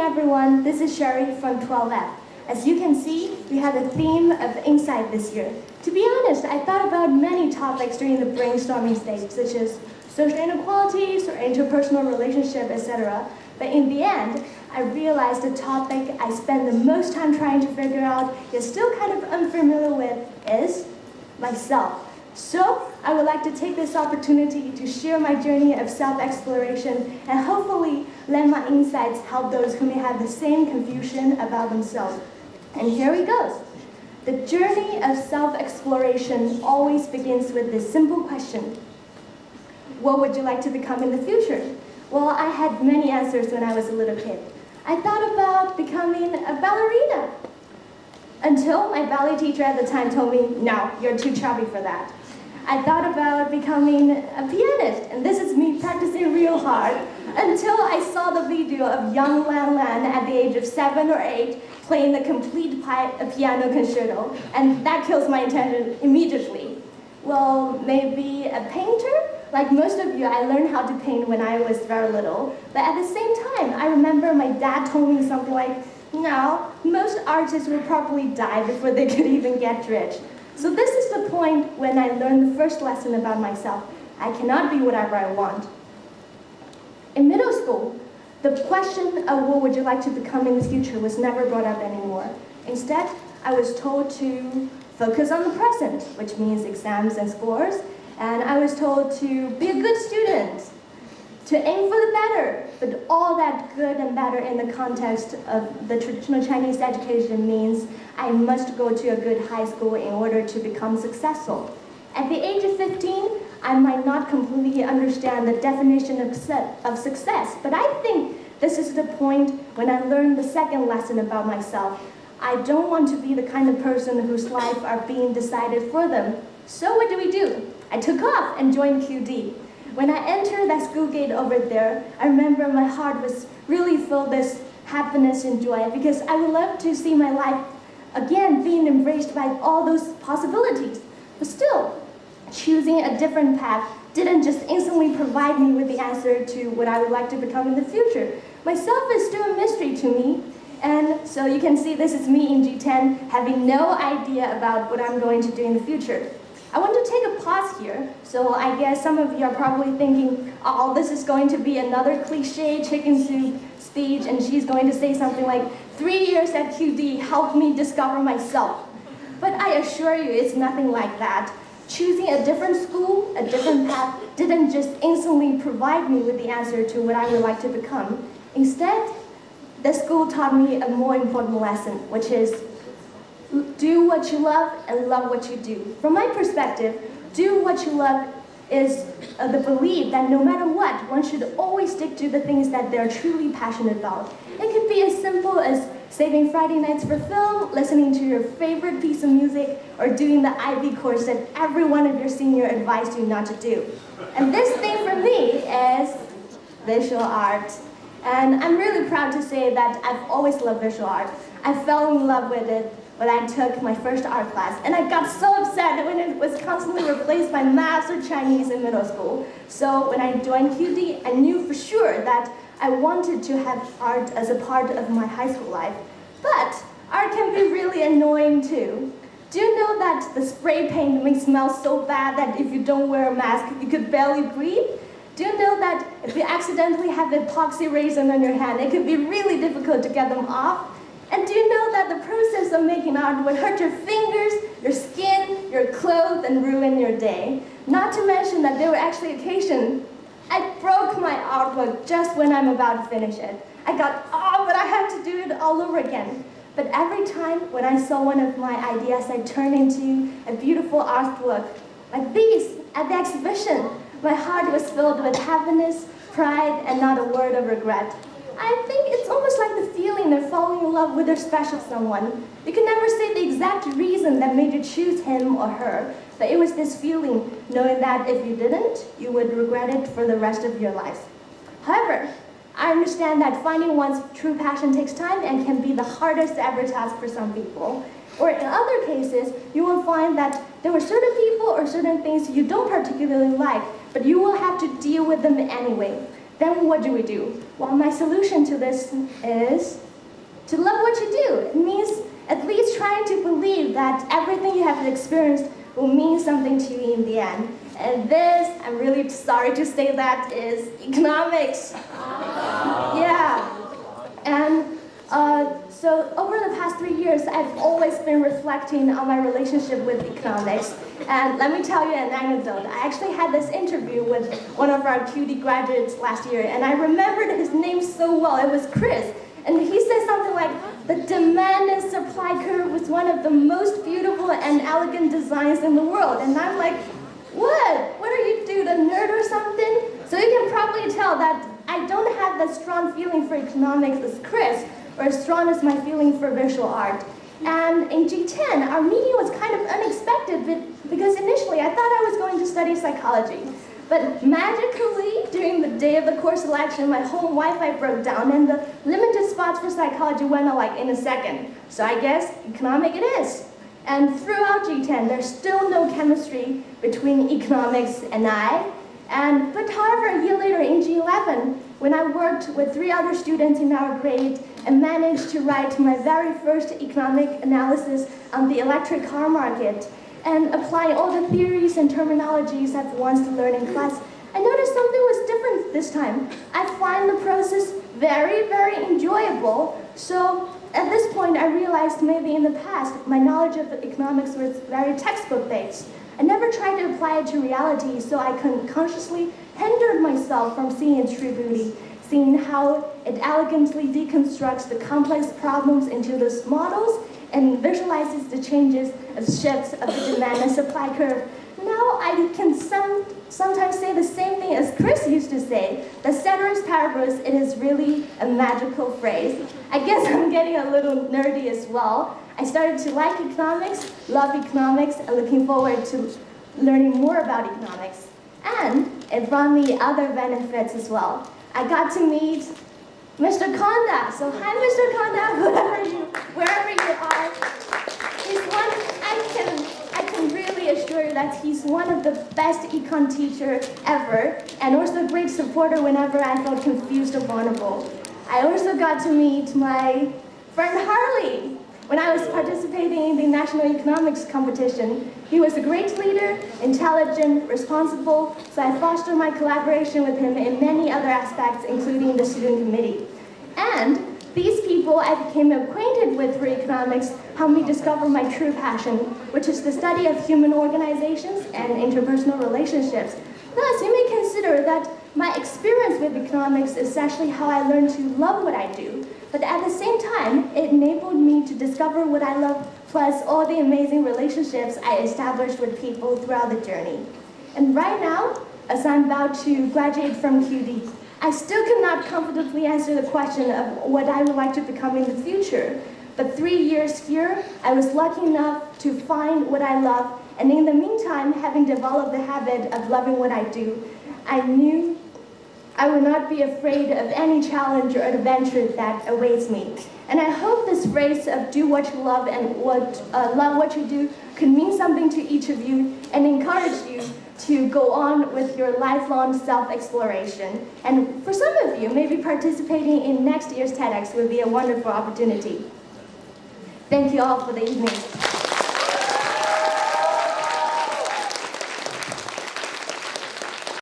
everyone, this is Sherry from 12F. As you can see, we have a theme of insight this year. To be honest, I thought about many topics during the brainstorming stage, such as social inequalities or interpersonal relationship, etc. But in the end, I realized the topic I spend the most time trying to figure out, yet still kind of unfamiliar with, is myself. So, I would like to take this opportunity to share my journey of self-exploration and hopefully let my insights help those who may have the same confusion about themselves. And here it goes. The journey of self-exploration always begins with this simple question. What would you like to become in the future? Well, I had many answers when I was a little kid. I thought about becoming a ballerina. Until my ballet teacher at the time told me, no, you're too chubby for that. I thought about becoming a pianist, and this is me practicing real hard, until I saw the video of young Lan Lan at the age of 7 or 8 playing the complete piano concerto, and that kills my attention immediately. Well, maybe a painter? Like most of you, I learned how to paint when I was very little, but at the same time, I remember my dad told me something like, no, most artists will probably die before they could even get rich. So this is the point when I learned the first lesson about myself. I cannot be whatever I want. In middle school, the question of what would you like to become in the future was never brought up anymore. Instead, I was told to focus on the present, which means exams and scores, and I was told to be a good student, to aim for the better, but all that good and better in the context of the traditional Chinese education means I must go to a good high school in order to become successful. At the age of 15, I might not completely understand the definition of success, but I think this is the point when I learned the second lesson about myself. I don't want to be the kind of person whose life are being decided for them. So what do? I took off and joined QD. When I entered that school gate over there, I remember my heart was really filled with happiness and joy because I would love to see my life again being embraced by all those possibilities. But still, choosing a different path didn't just instantly provide me with the answer to what I would like to become in the future. Myself is still a mystery to me. And so you can see this is me in G10 having no idea about what I'm going to do in the future. I want to take a pause here, so I guess some of you are probably thinking, oh, this is going to be another cliche chicken soup speech, and she's going to say something like, 3 years at QD helped me discover myself. But I assure you, it's nothing like that. Choosing a different school, a different path, didn't just instantly provide me with the answer to what I would like to become. Instead, the school taught me a more important lesson, which is do what you love and love what you do. From my perspective, do what you love is the belief that no matter what, one should always stick to the things that they're truly passionate about. It could be as simple as saving Friday nights for film, listening to your favorite piece of music, or doing the IB course that every one of your senior advised you not to do. And this thing for me is visual art. And I'm really proud to say that I've always loved visual art. I fell in love with it when I took my first art class, and I got so upset when it was constantly replaced by maths or Chinese in middle school. So when I joined QD, I knew for sure that I wanted to have art as a part of my high school life. But art can be really annoying too. Do you know that the spray paint may smell so bad that if you don't wear a mask, you could barely breathe? Do you know that if you accidentally have epoxy resin on your hand, it could be really difficult to get them off? And do you know that the process of making art would hurt your fingers, your skin, your clothes, and ruin your day? Not to mention that there were actually occasions I broke my artwork just when I'm about to finish it. I got, but I have to do it all over again. But every time when I saw one of my ideas, I turned into a beautiful artwork like these at the exhibition. My heart was filled with happiness, pride, and not a word of regret. I think it's almost like the feeling of falling in love with a special someone. You can never say the exact reason that made you choose him or her, but it was this feeling, knowing that if you didn't, you would regret it for the rest of your life. However, I understand that finding one's true passion takes time and can be the hardest ever task for some people. Or in other cases, you will find that there were certain people or certain things you don't particularly like, but you will have to deal with them anyway. then what do? Well, my solution to this is to love what you do. It means at least trying to believe that everything you have experienced will mean something to you in the end. And this, I'm really sorry to say that, is economics. Yeah. And so over the past 3 years, I've always been reflecting on my relationship with economics. And let me tell you an anecdote. I actually had this interview with one of our QD graduates last year, and I remembered his name so well. It was Chris. And he said something like, the demand and supply curve was one of the most beautiful and elegant designs in the world. And I'm like, what? What are you, dude, a nerd or something? So you can probably tell that I don't have that strong feeling for economics as Chris, or as strong as my feeling for visual art. And in G10, our meeting was kind of unexpected because initially I thought I was going to study psychology. But magically, during the day of the course selection, my home Wi-Fi broke down and the limited spots for psychology went out like in a second. So I guess economic it is. And throughout G10, there's still no chemistry between economics and I. But however, a year later in G11, when I worked with 3 other students in our grade and managed to write my very first economic analysis on the electric car market and apply all the theories and terminologies I've once learned in class, I noticed something was different this time. I find the process very, very enjoyable. So at this point, I realized maybe in the past, my knowledge of economics was very textbook-based. I never tried to apply it to reality, so I consciously hindered myself from seeing its true beauty, seeing how it elegantly deconstructs the complex problems into those models and visualizes the changes of shifts of the demand and supply curve. Now I can sometimes say the same thing as Chris used to say, that ceteris paribus, it is really a magical phrase. I guess I'm getting a little nerdy as well. I started to like economics, love economics, and looking forward to learning more about economics. And it brought me other benefits as well. I got to meet Mr. Konda. So hi, Mr. Konda, wherever you are. I can really assure you that he's one of the best econ teacher ever, and also a great supporter whenever I felt confused or vulnerable. I also got to meet my friend Harley when I was participating in the National Economics competition. He was a great leader, intelligent, responsible, so I fostered my collaboration with him in many other aspects, including the student committee. And these people I became acquainted with through economics helped me discover my true passion, which is the study of human organizations and interpersonal relationships. Thus, you may consider that my experience with economics is actually how I learned to love what I do. But at the same time, it enabled me to discover what I love, plus all the amazing relationships I established with people throughout the journey. And right now, as I'm about to graduate from QD, I still cannot comfortably answer the question of what I would like to become in the future. But 3 years here, I was lucky enough to find what I love, and in the meantime, having developed the habit of loving what I do, I knew I would not be afraid of any challenge or adventure that awaits me. And I hope this phrase of do what you love and love what you do could mean something to each of you and encourage you to go on with your lifelong self-exploration. And for some of you, maybe participating in next year's TEDx would be a wonderful opportunity. Thank you all for the evening.